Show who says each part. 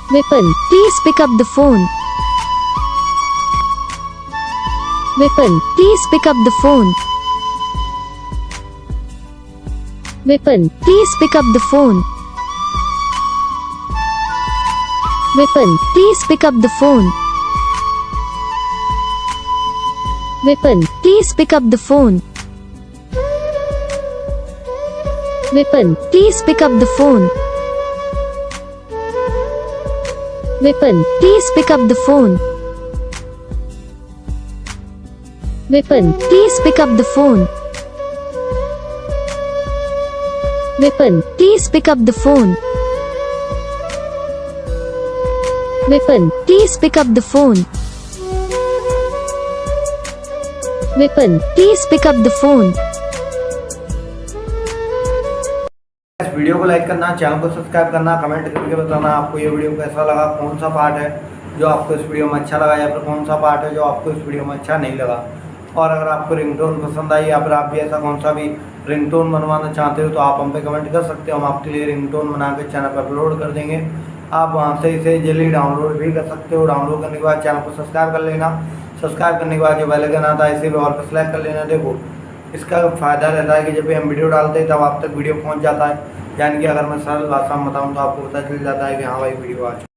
Speaker 1: Vipin, please pick up the phone. Vipin, please pick up the phone. Vipin, please pick up the phone. Vipin, please pick up the phone. Vipin, please pick up the phone. Vipin, please pick up the phone. Vipin, please pick up the phone. Vipin, please pick up the phone. Vipin, please pick up the phone. Vipin, please pick up the phone. Vipin, please pick up the phone.
Speaker 2: इस video को like करना, channel को subscribe करना, comment करके बताना आपको ये video कैसा लगा, कौन सा पार्ट है जो आपको इस वीडियो में अच्छा लगा या फिर कौन सा पार्ट है जो आपको इस वीडियो में अच्छा नहीं लगा। और अगर आपको रिंगटोन पसंद आई या फिर आप भी ऐसा कौन सा भी रिंगटोन बनवाना चाहते हो तो आप हम पे कमेंट कर सकते हो। हम आपके लिए रिंगटोन बना के चैनल पर अपलोड कर देंगे। आप वहाँ से इसे जल्दी डाउनलोड भी कर सकते हो। डाउनलोड करने के बाद चैनल को सब्सक्राइब कर लेना। सब्सक्राइब करने के बाद जो बेल आइकन आता है इसे भी ऑल पर सेलेक्ट कर लेना। देखो इसका फ़ायदा रहता है कि जब भी हम वीडियो डालते हैं तब आप तक वीडियो पहुँच जाता है, यानी कि अगर मैं सरल भाषा में बताऊँ तो आपको पता चल जाता है कि हाँ भाई वीडियो आ चुका है।